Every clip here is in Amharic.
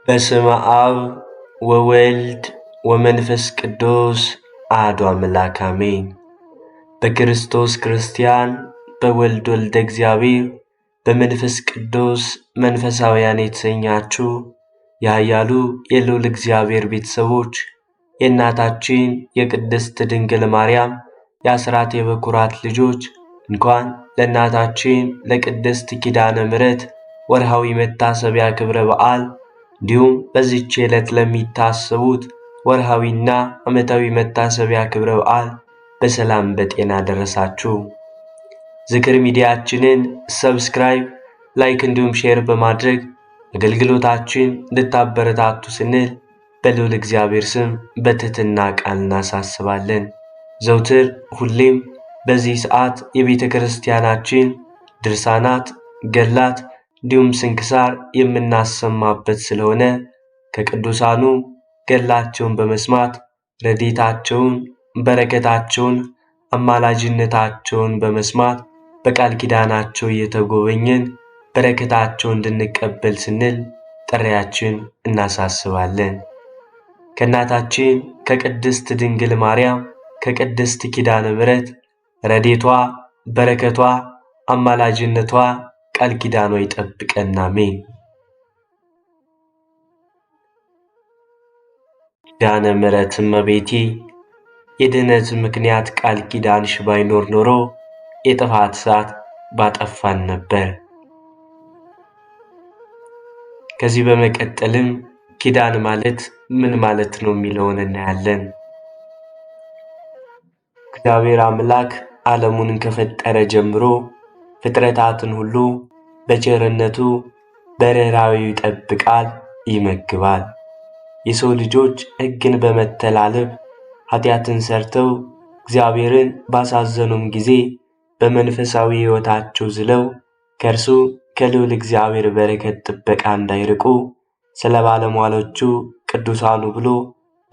በስመ አብ ወወልድ ወመንፈስ ቅዱስ አሐዱ አምላክ አሜን። በክርስቶስ ክርስቲያን በወልድ ወልደ እግዚአብሔር በመንፈስ ቅዱስ መንፈሳውያን የተሰኛችሁ የኃያሉ የልዑል እግዚአብሔር ቤተሰቦች የእናታችን የቅድስት ድንግል ማርያም የአስራት የበኩራት ልጆች እንኳን ለእናታችን ለቅድስት ኪዳነ ምሕረት ወርሃዊ መታሰቢያ ክብረ በዓል እንዲሁም በዚህች ዕለት ለሚታሰቡት ወርሃዊና ዓመታዊ መታሰቢያ ክብረ በዓል በሰላም በጤና ደረሳችሁ። ዝክር ሚዲያችንን ሰብስክራይብ፣ ላይክ እንዲሁም ሼር በማድረግ አገልግሎታችን እንድታበረታቱ ስንል በልዑል እግዚአብሔር ስም በትህትና ቃል እናሳስባለን። ዘውትር ሁሌም በዚህ ሰዓት የቤተ ክርስቲያናችን ድርሳናት፣ ገድላት እንዲሁም ስንክሳር የምናሰማበት ስለሆነ ከቅዱሳኑ ገድላቸውን በመስማት ረድኤታቸውን፣ በረከታቸውን፣ አማላጅነታቸውን በመስማት በቃል ኪዳናቸው እየተጎበኘን በረከታቸውን እንድንቀበል ስንል ጥሪያችን እናሳስባለን። ከእናታችን ከቅድስት ድንግል ማርያም ከቅድስት ኪዳነ ምሕረት ረድኤቷ፣ በረከቷ፣ አማላጅነቷ ቃል ኪዳኗ ይጠብቀን። አሜን። ኪዳነ ምሕረት እመቤቴ የድኅነት ምክንያት ቃል ኪዳንሽ ባይኖር ኖሮ የጥፋት እሳት ባጠፋን ነበር። ከዚህ በመቀጠልም ኪዳን ማለት ምን ማለት ነው የሚለውን እናያለን። እግዚአብሔር አምላክ ዓለሙን ከፈጠረ ጀምሮ ፍጥረታትን ሁሉ በቸርነቱ በርኅራኄው ይጠብቃል፣ ይመግባል። የሰው ልጆች ሕግን በመተላለፍ ኃጢአትን ሰርተው እግዚአብሔርን ባሳዘኑም ጊዜ በመንፈሳዊ ሕይወታቸው ዝለው ከእርሱ ከልዑል እግዚአብሔር በረከት ጥበቃ እንዳይርቁ ስለ ባለሟሎቹ ቅዱሳኑ ብሎ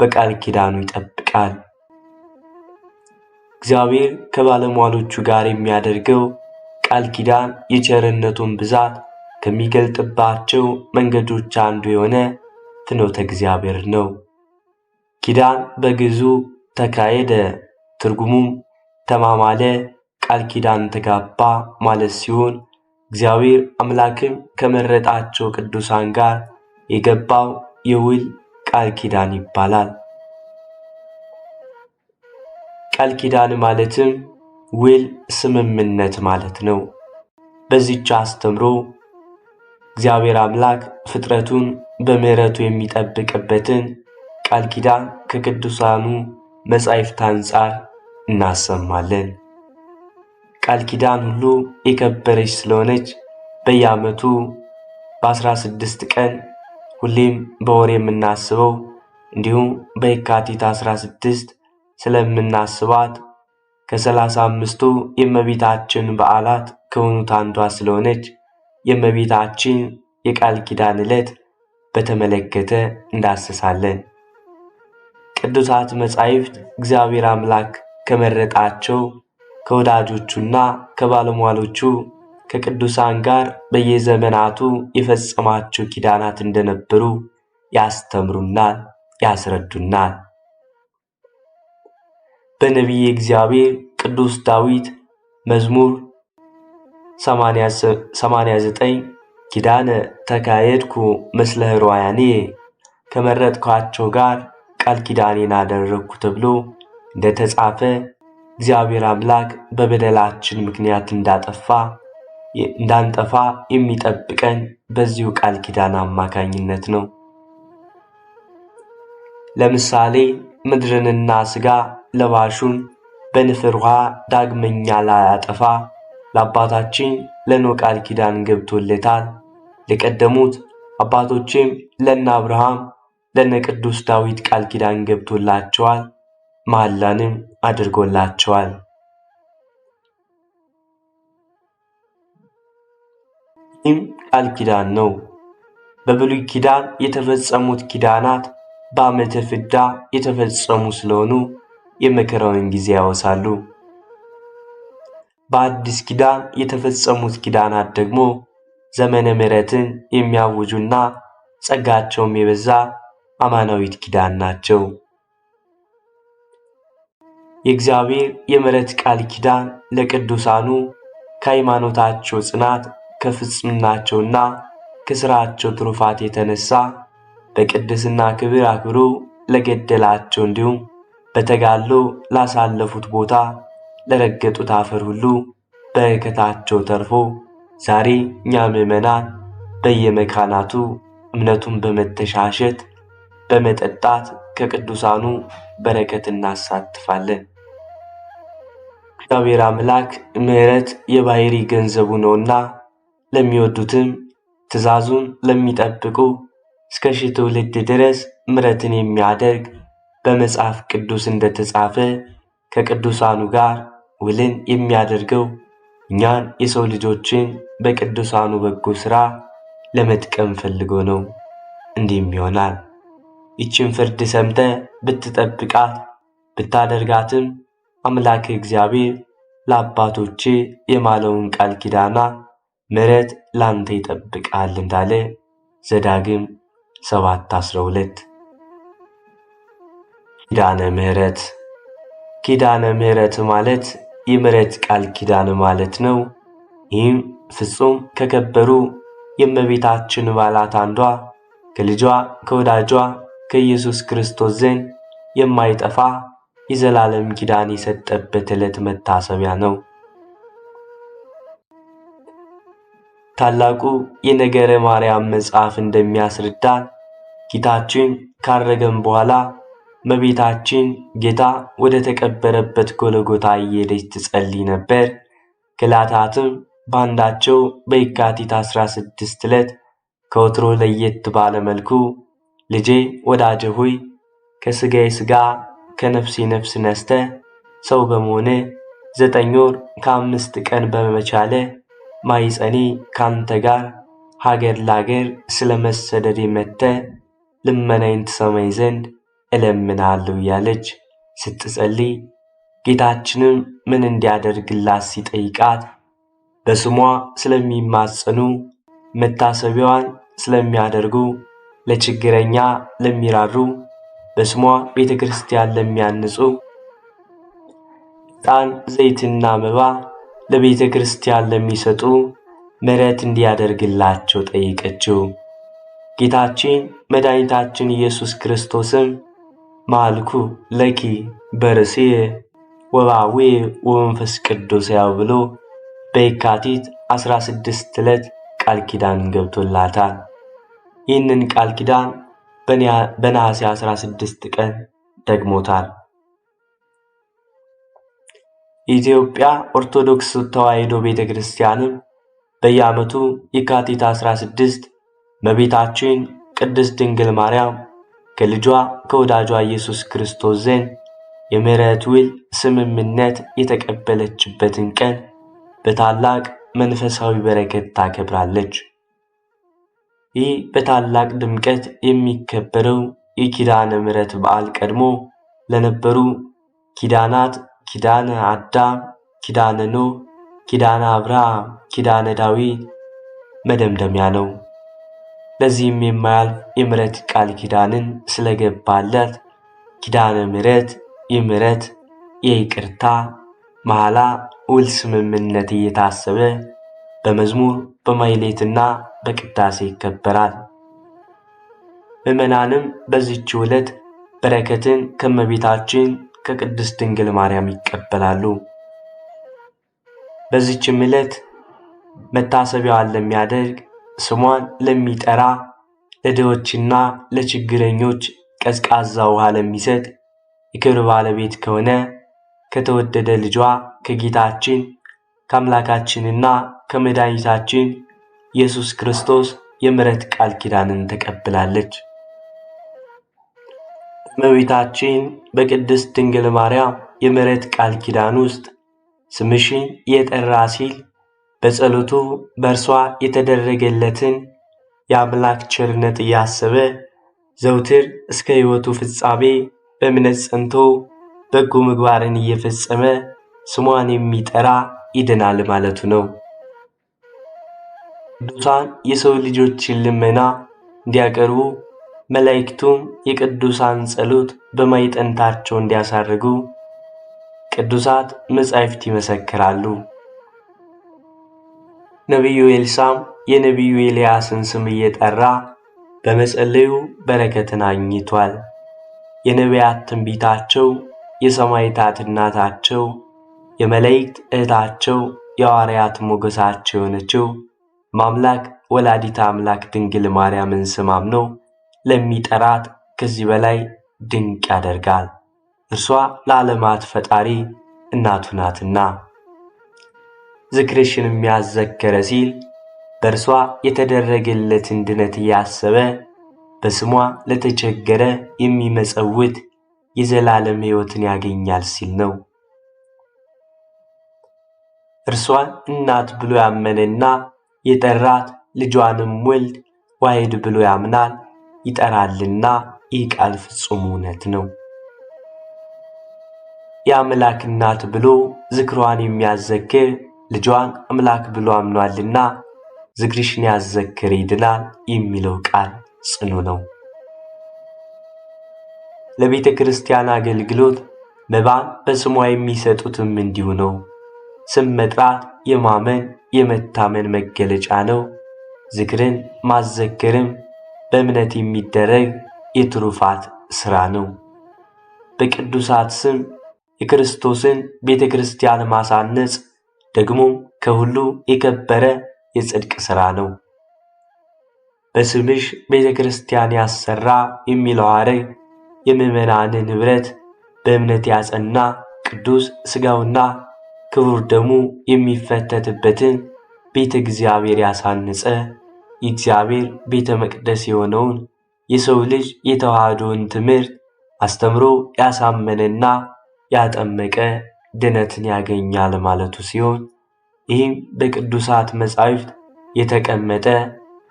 በቃል ኪዳኑ ይጠብቃል። እግዚአብሔር ከባለሟሎቹ ጋር የሚያደርገው ቃል ኪዳን የቸርነቱን ብዛት ከሚገልጥባቸው መንገዶች አንዱ የሆነ ፍኖተ እግዚአብሔር ነው። ኪዳን በግዕዙ ተካሄደ፣ ትርጉሙም ተማማለ፣ ቃል ኪዳን ተጋባ ማለት ሲሆን እግዚአብሔር አምላክም ከመረጣቸው ቅዱሳን ጋር የገባው የውል ቃል ኪዳን ይባላል። ቃል ኪዳን ማለትም ውል፣ ስምምነት ማለት ነው። በዚህች አስተምሮ እግዚአብሔር አምላክ ፍጥረቱን በምሕረቱ የሚጠብቅበትን ቃል ኪዳን ከቅዱሳኑ መጻሕፍት አንጻር እናሰማለን። ቃል ኪዳን ሁሉ የከበረች ስለሆነች በየዓመቱ በ16 ቀን ሁሌም በወር የምናስበው እንዲሁም በየካቲት 16 ስለምናስባት ከ35ቱ የእመቤታችን በዓላት ከሆኑት አንዷ ስለሆነች የእመቤታችን የቃል ኪዳን ዕለት በተመለከተ እንዳስሳለን። ቅዱሳት መጻሕፍት እግዚአብሔር አምላክ ከመረጣቸው ከወዳጆቹና ከባለሟሎቹ ከቅዱሳን ጋር በየዘመናቱ የፈጸማቸው ኪዳናት እንደነበሩ ያስተምሩናል፣ ያስረዱናል። በነቢየ እግዚአብሔር ቅዱስ ዳዊት መዝሙር 89 ኪዳነ ተካሄድኩ ምስለ ሕሩያኔ ከመረጥኳቸው ጋር ቃል ኪዳኔን አደረግኩ ተብሎ እንደተጻፈ እግዚአብሔር አምላክ በበደላችን ምክንያት እንዳንጠፋ የሚጠብቀን በዚሁ ቃል ኪዳን አማካኝነት ነው። ለምሳሌ ምድርንና ሥጋ ለባሹን በንፍር ውሃ ዳግመኛ ላያጠፋ ለአባታችን ለኖኅ ቃል ኪዳን ገብቶለታል። ለቀደሙት አባቶችም ለነ አብርሃም ለነ ቅዱስ ዳዊት ቃል ኪዳን ገብቶላቸዋል፣ መሐላንም አድርጎላቸዋል። ይህም ቃል ኪዳን ነው። በብሉይ ኪዳን የተፈጸሙት ኪዳናት በዓመተ ፍዳ የተፈጸሙ ስለሆኑ የመከራውን ጊዜ ያወሳሉ። በአዲስ ኪዳን የተፈጸሙት ኪዳናት ደግሞ ዘመነ ምሕረትን የሚያውጁና ጸጋቸውም የበዛ አማናዊት ኪዳን ናቸው። የእግዚአብሔር የምሕረት ቃል ኪዳን ለቅዱሳኑ ከሃይማኖታቸው ጽናት ከፍጽምናቸውና ከሥራቸው ትሩፋት የተነሳ በቅድስና ክብር አክብሮ ለገደላቸው እንዲሁም በተጋድሎ ላሳለፉት ቦታ ለረገጡት አፈር ሁሉ በረከታቸው ተርፎ ዛሬ እኛ ምዕመናን በየመካናቱ እምነቱን በመተሻሸት በመጠጣት ከቅዱሳኑ በረከት እናሳትፋለን። እግዚአብሔር አምላክ ምሕረት የባሕሪ ገንዘቡ ነውና ለሚወዱትም ትእዛዙን ለሚጠብቁ እስከ ሺህ ትውልድ ድረስ ምሕረትን የሚያደርግ በመጽሐፍ ቅዱስ እንደተጻፈ ከቅዱሳኑ ጋር ውልን የሚያደርገው እኛን የሰው ልጆችን በቅዱሳኑ በጎ ሥራ ለመጥቀም ፈልጎ ነው። እንዲህም ይሆናል። ይችን ፍርድ ሰምተ ብትጠብቃት ብታደርጋትም አምላክ እግዚአብሔር ለአባቶቼ የማለውን ቃል ኪዳና ምሕረት ላንተ ይጠብቃል እንዳለ ዘዳግም 7:12። ኪዳነ ምሕረት። ኪዳነ ምሕረት ማለት የምሕረት ቃል ኪዳን ማለት ነው። ይህም ፍጹም ከከበሩ የእመቤታችን በዓላት አንዷ ከልጇ ከወዳጇ ከኢየሱስ ክርስቶስ ዘንድ የማይጠፋ የዘላለም ኪዳን የሰጠበት ዕለት መታሰቢያ ነው። ታላቁ የነገረ ማርያም መጽሐፍ እንደሚያስረዳን ጌታችን ካረገም በኋላ እመቤታችን ጌታ ወደ ተቀበረበት ጎልጎታ እየሄደች ትጸልይ ነበር። ከዕለታትም በአንዳቸው በየካቲት 16 ዕለት ከወትሮ ለየት ባለ መልኩ ልጄ ወዳጄ ሆይ ከሥጋዬ ሥጋ ከነፍሴ ነፍስ ነስተ ሰው በመሆነ 9 ወር ከ5 ቀን በመቻለ ማይጸኔ ካንተ ጋር ሀገር ላገር ስለመሰደድ መጥተ ልመናዬን ትሰማኝ ዘንድ እለምናለሁ እያለች ስትጸልይ ጌታችንም ምን እንዲያደርግላት ሲጠይቃት በስሟ ስለሚማጸኑ መታሰቢያዋን ስለሚያደርጉ ለችግረኛ ለሚራሩ በስሟ ቤተክርስቲያን ለሚያንጹ ዕጣን ዘይትና መባ ለቤተ ክርስቲያን ለሚሰጡ ምሕረት እንዲያደርግላቸው ጠየቀችው። ጌታችን መድኃኒታችን ኢየሱስ ክርስቶስም ማልኩ ለኪ በርእስየ ወበአቡየ ወመንፈስ ቅዱስ ያው ብሎ በየካቲት 16 ዕለት ቃል ኪዳን ገብቶላታል። ይህንን ቃል ኪዳን በነሐሴ 16 ቀን ደግሞታል። የኢትዮጵያ ኦርቶዶክስ ተዋሕዶ ቤተክርስቲያንም በየዓመቱ የካቲት 16 እመቤታችን ቅድስት ድንግል ማርያም ከልጇ ከወዳጇ ኢየሱስ ክርስቶስ ዘንድ የምሕረት ውል ስምምነት የተቀበለችበትን ቀን በታላቅ መንፈሳዊ በረከት ታከብራለች። ይህ በታላቅ ድምቀት የሚከበረው የኪዳነ ምሕረት በዓል ቀድሞ ለነበሩ ኪዳናት ኪዳነ አዳም፣ ኪዳነ ኖህ፣ ኪዳነ አብርሃም፣ ኪዳነ ዳዊት መደምደሚያ ነው። ለዚህም የማያልፍ የምሕረት ቃል ኪዳንን ስለገባለት ኪዳነ ምሕረት የምሕረት የይቅርታ መሐላ ውል ስምምነት እየታሰበ በመዝሙር በማኅሌትና በቅዳሴ ይከበራል። ምዕመናንም በዚህች ዕለት በረከትን ከእመቤታችን ከቅድስት ድንግል ማርያም ይቀበላሉ። በዚህችም ዕለት መታሰቢያዋን ለሚያደርግ ስሟን ለሚጠራ ለድሆችና ለችግረኞች ቀዝቃዛ ውሃ ለሚሰጥ የክብር ባለቤት ከሆነ ከተወደደ ልጇ ከጌታችን ከአምላካችንና ከመድኃኒታችን ኢየሱስ ክርስቶስ የምሕረት ቃል ኪዳንን ተቀብላለች። እመቤታችን በቅድስት ድንግል ማርያም የምሕረት ቃል ኪዳን ውስጥ ስምሽን የጠራ ሲል በጸሎቱ በእርሷ የተደረገለትን የአምላክ ቸርነት እያሰበ ዘውትር እስከ ሕይወቱ ፍጻሜ በእምነት ጸንቶ በጎ ምግባርን እየፈጸመ ስሟን የሚጠራ ይድናል ማለቱ ነው። ቅዱሳን የሰው ልጆችን ልመና እንዲያቀርቡ መላእክቱም የቅዱሳን ጸሎት በማዕጠንታቸው እንዲያሳርጉ ቅዱሳት መጻሕፍት ይመሰክራሉ። ነቢዩ ኤልሳዕም የነቢዩ ኤልያስን ስም እየጠራ በመጸለዩ በረከትን አግኝቷል። የነቢያት ትንቢታቸው፣ የሰማዕታት እናታቸው፣ የመላእክት እህታቸው፣ የሐዋርያት ሞገሳቸው የሆነችው ማምላክ ወላዲተ አምላክ ድንግል ማርያምን ስም አምኖ ለሚጠራት ከዚህ በላይ ድንቅ ያደርጋል። እርሷ ለዓለማት ፈጣሪ እናቱ ናትና። ዝክርሽን የሚያዘከረ ሲል በእርሷ የተደረገለትን ድነት እያሰበ በስሟ ለተቸገረ የሚመጸውት የዘላለም ሕይወትን ያገኛል ሲል ነው። እርሷን እናት ብሎ ያመነና የጠራት ልጇንም ወልድ ዋሕድ ብሎ ያምናል ይጠራልና ይህ ቃል ፍጹም እውነት ነው። የአምላክ እናት ብሎ ዝክሯን የሚያዘክር ልጇን አምላክ ብሎ አምኗልና ዝክርሽን ያዘክር ይድናል የሚለው ቃል ጽኑ ነው። ለቤተ ክርስቲያን አገልግሎት መባን በስሟ የሚሰጡትም እንዲሁ ነው። ስም መጥራት የማመን የመታመን መገለጫ ነው። ዝክርን ማዘከርም በእምነት የሚደረግ የትሩፋት ሥራ ነው። በቅዱሳት ስም የክርስቶስን ቤተ ክርስቲያን ማሳነጽ ደግሞ ከሁሉ የከበረ የጽድቅ ሥራ ነው። በስምሽ ቤተ ክርስቲያን ያሰራ የሚለው ሐረግ የምዕመናንን ኅብረት በእምነት ያጸና ቅዱስ ሥጋውና ክቡር ደሙ የሚፈተትበትን ቤተ እግዚአብሔር ያሳነጸ የእግዚአብሔር ቤተ መቅደስ የሆነውን የሰው ልጅ የተዋህዶን ትምህርት አስተምሮ ያሳመነና ያጠመቀ ድነትን ያገኛል ማለቱ ሲሆን ይህም በቅዱሳት መጻሕፍት የተቀመጠ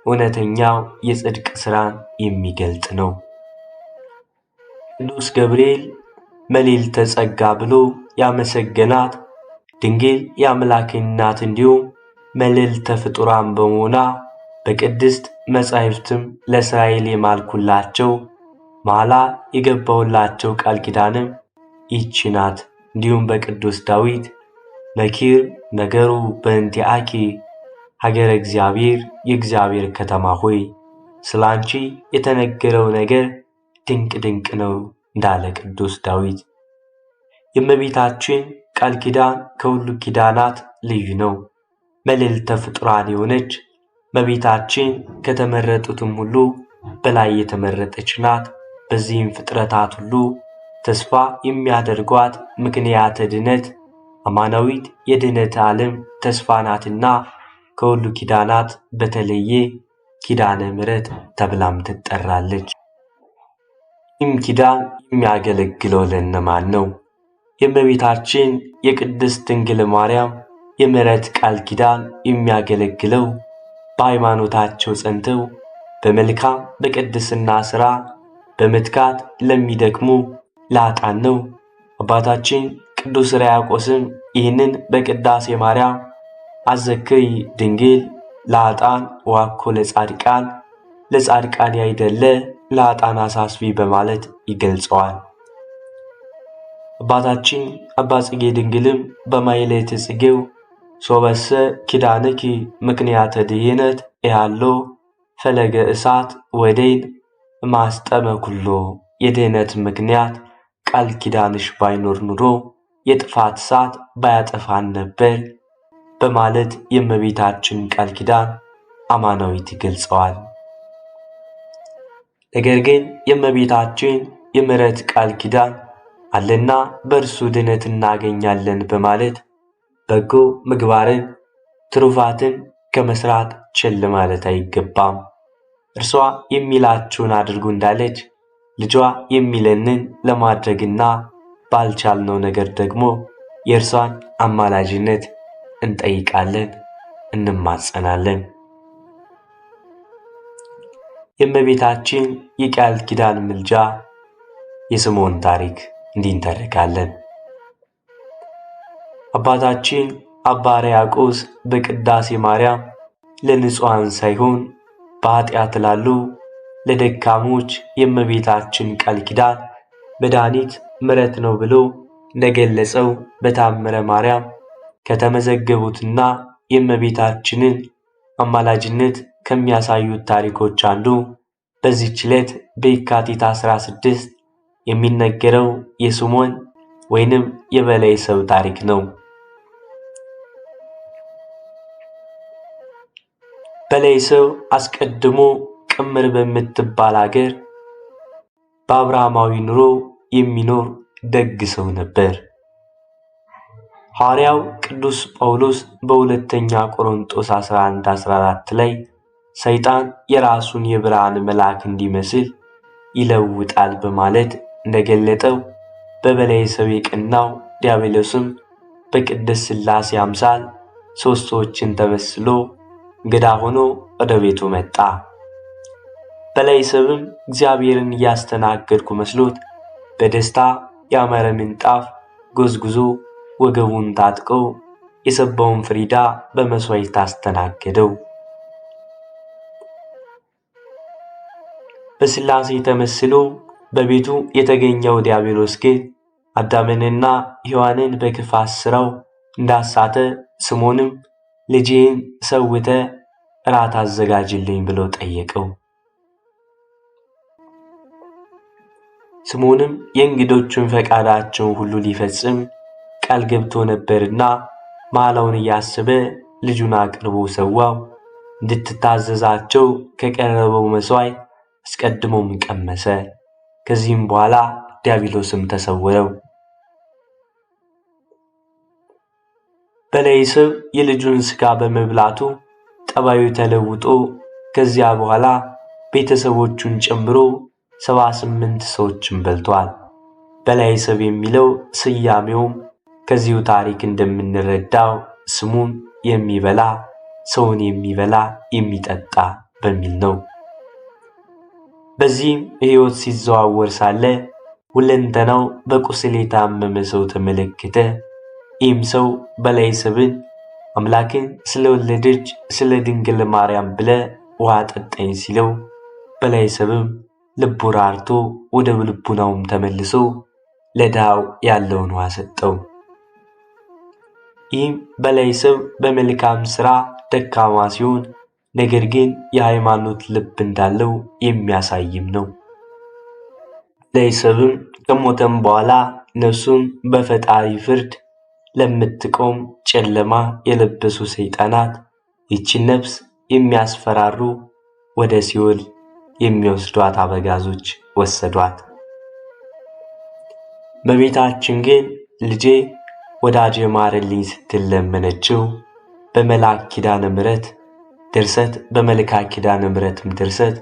እውነተኛው የጽድቅ ሥራን የሚገልጥ ነው። ቅዱስ ገብርኤል መልዕልተ ጸጋ ብሎ ያመሰገናት ድንግል የአምላክ እናት እንዲሁም መልዕልተ ፍጡራን በመሆኗ በቅድስት መጻሕፍትም ለእስራኤል የማልኩላቸው መሐላ የገባሁላቸው ቃል ኪዳንም ይህች ናት። እንዲሁም በቅዱስ ዳዊት መኪር ነገሩ በእንቲአኪ ሀገረ እግዚአብሔር የእግዚአብሔር ከተማ ሆይ ስላንቺ የተነገረው ነገር ድንቅ ድንቅ ነው እንዳለ ቅዱስ ዳዊት። የእመቤታችን ቃል ኪዳን ከሁሉ ኪዳናት ልዩ ነው። መልዕልተ ፍጡራን የሆነች እመቤታችን ከተመረጡትም ሁሉ በላይ የተመረጠች ናት። በዚህም ፍጥረታት ሁሉ ተስፋ የሚያደርጓት ምክንያተ ድነት አማናዊት የድነት ዓለም ተስፋ ናትና ከሁሉ ኪዳናት በተለየ ኪዳነ ምሕረት ተብላም ትጠራለች። ይህም ኪዳን የሚያገለግለው ለእነማን ነው? የእመቤታችን የቅድስት ድንግል ማርያም የምሕረት ቃል ኪዳን የሚያገለግለው በሃይማኖታቸው ጸንተው በመልካም በቅድስና ሥራ በመትጋት ለሚደክሙ ለኃጥአን ነው። አባታችን ቅዱስ ሕርያቆስም ይህንን በቅዳሴ ማርያም አዘክሪ ድንግል ለኃጥአን ወአኮ ለጻድቃን፣ ለጻድቃን ያይደለ ለኃጥአን አሳስቢ በማለት ይገልጸዋል። አባታችን አባ ጽጌ ድንግልም በማኅሌተ ጽጌው ሶበሰ ኪዳንኪ ምክንያተ ድኅነት ያሎ ፈለገ እሳት ወዴን ማስጠመ ኩሎ፣ የድኅነት ምክንያት ቃል ኪዳንሽ ባይኖር ኑሮ የጥፋት እሳት ባያጠፋን ነበር በማለት የእመቤታችን ቃል ኪዳን አማናዊት ይገልጸዋል። ነገር ግን የእመቤታችን የምሕረት ቃል ኪዳን አለና በእርሱ ድነት እናገኛለን በማለት በጎ ምግባርን ትሩፋትን ከመስራት ቸል ማለት አይገባም። እርሷ የሚላችሁን አድርጉ እንዳለች ልጇ የሚለንን ለማድረግና ባልቻልነው ነገር ደግሞ የእርሷን አማላጅነት እንጠይቃለን፣ እንማጸናለን። የእመቤታችን የቃል ኪዳን ምልጃ የስምዖን ታሪክ እንዲህ እንተርካለን። አባታችን አባ ሕርያቆስ በቅዳሴ ማርያም ለንጹሐን ሳይሆን በኃጢአት ላሉ ለደካሞች የእመቤታችን ቃል ኪዳን መድኃኒት ምሕረት ነው ብሎ እንደገለጸው በታምረ ማርያም ከተመዘገቡትና የእመቤታችንን አማላጅነት ከሚያሳዩት ታሪኮች አንዱ በዚህች ዕለት በየካቲት 16 የሚነገረው የስምዖን ወይንም የበላይ ሰው ታሪክ ነው። በላይ ሰው አስቀድሞ ቅምር በምትባል አገር በአብርሃማዊ ኑሮ የሚኖር ደግ ሰው ነበር። ሐዋርያው ቅዱስ ጳውሎስ በሁለተኛ ቆሮንጦስ 11:14 ላይ ሰይጣን የራሱን የብርሃን መልአክ እንዲመስል ይለውጣል በማለት እንደገለጠው በበላይ ሰው የቀናው ዲያብሎስም በቅድስት ሥላሴ አምሳል ሦስት ሰዎችን ተመስሎ እንግዳ ሆኖ ወደ ቤቱ መጣ። በላይ ሰውም እግዚአብሔርን እያስተናገድኩ መስሎት በደስታ ያማረ ምንጣፍ ጎዝጉዞ ወገቡን ታጥቆ የሰባውን ፍሪዳ በመሥዋዕት አስተናገደው። በሥላሴ ተመስሎ በቤቱ የተገኘው ዲያብሎስ ግን አዳምንና ሔዋንን በክፋት ሥራው እንዳሳተ ስምዖንም ልጄን ሰውተ እራት አዘጋጅልኝ ብሎ ጠየቀው። ስምዖንም የእንግዶቹን ፈቃዳቸውን ሁሉ ሊፈጽም ቃል ገብቶ ነበርና መሐላውን እያሰበ ልጁን አቅርቦ ሰዋው። እንድትታዘዛቸው ከቀረበው መሥዋዕት አስቀድሞም ቀመሰ። ከዚህም በኋላ ዲያብሎስም ተሰወረው። በላይ ሰው የልጁን ሥጋ በመብላቱ ጠባዩ ተለውጦ ከዚያ በኋላ ቤተሰቦቹን ጨምሮ 78 ሰዎችን በልቷል። በላይ ሰው የሚለው ስያሜውም ከዚሁ ታሪክ እንደምንረዳው ስሙን የሚበላ ሰውን የሚበላ የሚጠጣ በሚል ነው። በዚህም ሕይወት ሲዘዋወር ሳለ ሁለንተናው በቁስል የታመመ ሰው ተመለከተ። ይህም ሰው በላይ ሰብን አምላክን ስለወለደች ስለ ድንግል ማርያም ብለ ውሃ ጠጣኝ ሲለው በላይ ሰብም ልቡ ራርቶ ወደ ልቡናውም ተመልሶ ለድሃው ያለውን ውሃ ሰጠው። ይህም በላይ ሰብ በመልካም ሥራ ደካማ ሲሆን ነገር ግን የሃይማኖት ልብ እንዳለው የሚያሳይም ነው። በላይ ሰብም ከሞተም በኋላ ነፍሱን በፈጣሪ ፍርድ ለምትቆም ጨለማ የለበሱ ሰይጣናት ይህችን ነፍስ የሚያስፈራሩ ወደ ሲኦል የሚወስዷት አበጋዞች ወሰዷት። እመቤታችን ግን ልጄ ወዳጄ ማረልኝ ስትል ለመነችው። በመልአክ ኪዳነ ምሕረት ድርሰት በመልካ ኪዳነ ምሕረትም ድርሰት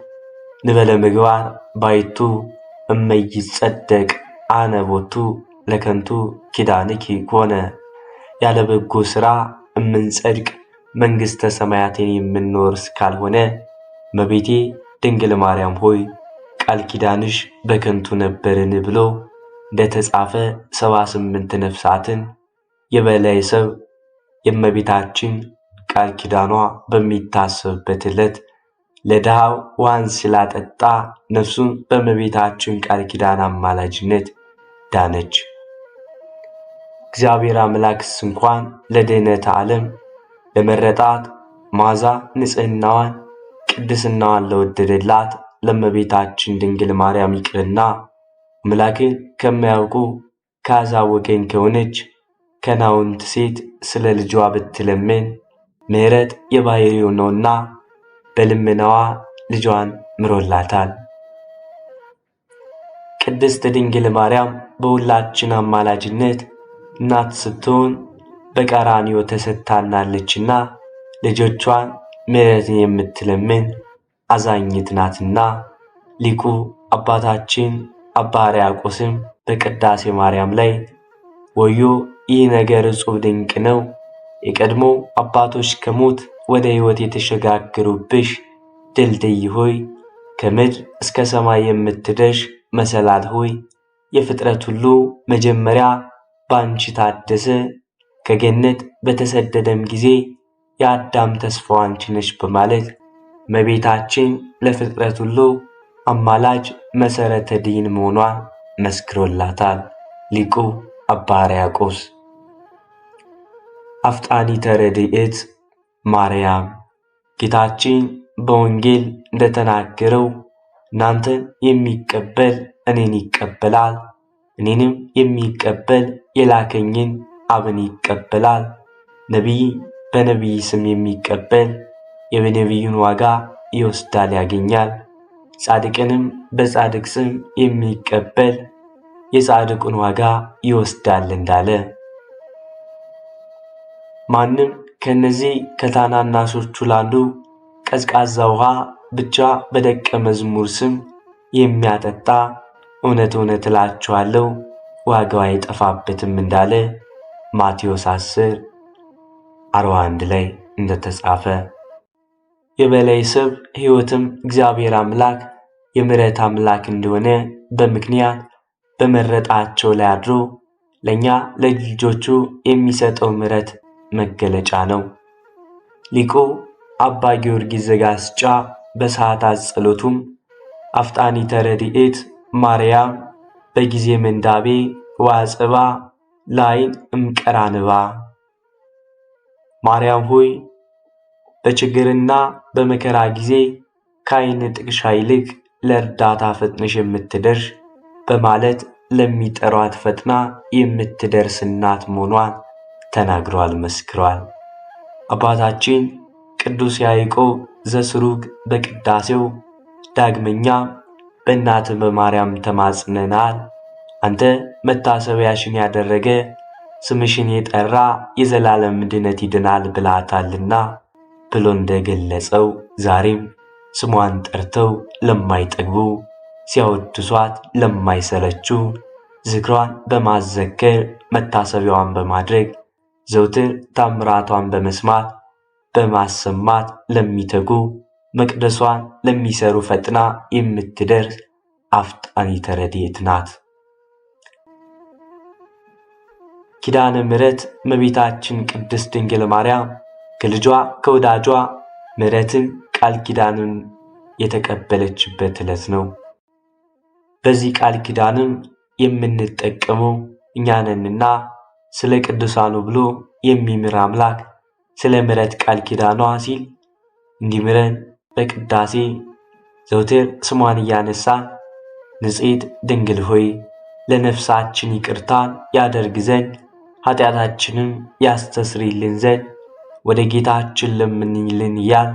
ንበለ ምግባር ባይቱ እመይጸደቅ አነ ቦቱ ለከንቱ ኪዳንኪ ኮነ። ያለ በጎ ሥራ እምንጸድቅ መንግሥተ ሰማያትን የምንወርስ ካልሆነ እመቤቴ ድንግል ማርያም ሆይ ቃል ኪዳንሽ በከንቱ ነበርን ብሎ እንደተጻፈ 78 ነፍሳትን የበላይ ሰብ የእመቤታችን ቃል ኪዳኗ በሚታሰብበት ዕለት ለድሃው ውሃን ስላጠጣ ነፍሱን በእመቤታችን ቃል ኪዳን አማላጅነት ዳነች። እግዚአብሔር አምላክስ እንኳን ለድኅነተ ዓለም ለመረጣት ማዛ ንጽሕናዋን ቅድስናዋን ለወደደላት ለእመቤታችን ድንግል ማርያም ይቅርና አምላክን ከማያውቁ ከአሕዛብ ወገን ከሆነች ከናውንት ሴት ስለ ልጇ ብትለምን ምሕረት የባሕርዩ ነውና በልመናዋ ልጇን ምሮላታል። ቅድስት ድንግል ማርያም በሁላችን አማላጅነት እናት ስትሆን በቀራንዮ ተሰጥታናለችና ልጆቿን ምሕረትን የምትለምን አዛኝት ናትና ሊቁ አባታችን አባ ሕርያቆስም በቅዳሴ ማርያም ላይ ወዮ ይህ ነገር እጹብ ድንቅ ነው፣ የቀድሞ አባቶች ከሞት ወደ ሕይወት የተሸጋገሩብሽ ድልድይ ሆይ፣ ከምድር እስከ ሰማይ የምትደርሽ መሰላል ሆይ፣ የፍጥረት ሁሉ መጀመሪያ ባንቺ ታደሰ። ከገነት በተሰደደም ጊዜ የአዳም ተስፋው አንቺ ነሽ በማለት እመቤታችን ለፍጥረት ሁሉ አማላጅ መሰረተ ድኅነት መሆኗን መስክሮላታል ሊቁ አባ ሕርያቆስ። አፍጣኒተ ረድኤት ማርያም። ጌታችን በወንጌል እንደተናገረው እናንተን የሚቀበል እኔን ይቀበላል፣ እኔንም የሚቀበል የላከኝን አብን ይቀበላል። ነቢይ በነቢይ ስም የሚቀበል የነቢዩን ዋጋ ይወስዳል ያገኛል። ጻድቅንም በጻድቅ ስም የሚቀበል የጻድቁን ዋጋ ይወስዳል እንዳለ ማንም ከነዚህ ከታናናሾቹ ላንዱ ቀዝቃዛ ውሃ ብቻ በደቀ መዝሙር ስም የሚያጠጣ እውነት እውነት እላችኋለሁ ዋጋው አይጠፋበትም እንዳለ ማቴዎስ 10:41 ላይ እንደተጻፈ የበላይ ሰብ ሕይወትም እግዚአብሔር አምላክ የምሕረት አምላክ እንደሆነ በምክንያት በመረጣቸው ላይ አድሮ ለኛ ለልጆቹ የሚሰጠው ምሕረት መገለጫ ነው። ሊቁ አባ ጊዮርጊስ ዘጋስጫ በሰዓታት ጸሎቱም አፍጣኒተ ረድኤት ማርያም በጊዜ ምንዳቤ ወአጽባ ላዕን እምቀራንባ፣ ማርያም ሆይ በችግርና በመከራ ጊዜ ከዓይን ጥቅሻ ይልቅ ለእርዳታ ፈጥነሽ የምትደርሽ በማለት ለሚጠሯት ፈጥና የምትደርስ እናት መሆኗን ተናግሯል፣ መስክሯል። አባታችን ቅዱስ ያዕቆብ ዘስሩግ በቅዳሴው ዳግመኛ በእናት በማርያም ተማጽነናል፣ አንተ መታሰቢያሽን ያደረገ ስምሽን የጠራ የዘላለም ድነት ይድናል ብላታልና ብሎ እንደገለጸው ዛሬም ስሟን ጠርተው ለማይጠግቡ ሲያወድሷት ለማይሰለቹ ዝክሯን በማዘከር መታሰቢያዋን በማድረግ ዘውትር ታምራቷን በመስማት በማሰማት ለሚተጉ መቅደሷን ለሚሰሩ ፈጥና የምትደርስ አፍጣኒተ ረድኤት ናት። ኪዳነ ምሕረት እመቤታችን ቅድስት ድንግል ማርያም ከልጇ ከወዳጇ ምሕረትን ቃል ኪዳንን የተቀበለችበት ዕለት ነው። በዚህ ቃል ኪዳንም የምንጠቀመው እኛ ነንና ስለ ቅዱሳኑ ብሎ የሚምር አምላክ ስለ ምሕረት ቃል ኪዳኗ ሲል እንዲምረን በቅዳሴ ዘውትር ስሟን እያነሳን ንጽሕት ድንግል ሆይ ለነፍሳችን ይቅርታን ያደርግ ዘንድ ኃጢአታችንም ያስተስርይልን ዘንድ ወደ ጌታችን ለምንልን እያል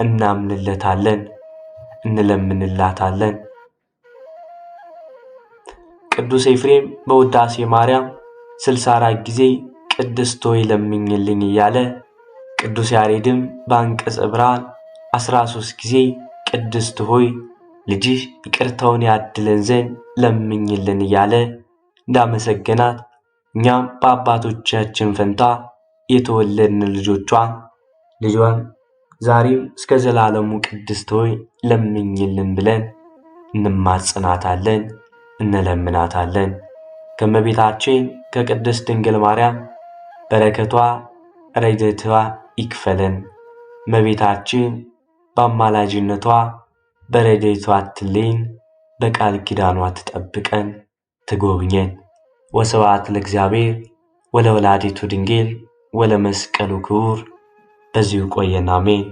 እናምንለታለን፣ እንለምንላታለን። ቅዱስ ኤፍሬም በውዳሴ ማርያም 64 ጊዜ ቅድስት ሆይ ለምኝልኝ እያለ ቅዱስ ያሬድም በአንቀጸ ብርሃን 13 ጊዜ ቅድስት ሆይ ልጅሽ ይቅርታውን ያድለን ዘንድ ለምኝልን እያለ እንዳመሰገናት እኛም በአባቶቻችን ፈንታ የተወለድን ልጇን ዛሬም እስከ ዘላለሙ ቅድስት ሆይ ለምኝልን ብለን እንማጽናታለን፣ እንለምናታለን። ከእመቤታችን ከቅድስት ድንግል ማርያም በረከቷ ረድኤቷ ይክፈለን። እመቤታችን በአማላጅነቷ በረድኤቷ አትለይን፣ በቃል ኪዳኗ ትጠብቀን፣ ትጎብኘን። ወስብሐት ለእግዚአብሔር ወለወላዲቱ ድንግል ወለመስቀሉ ክቡር። በዚሁ ቆየን። አሜን።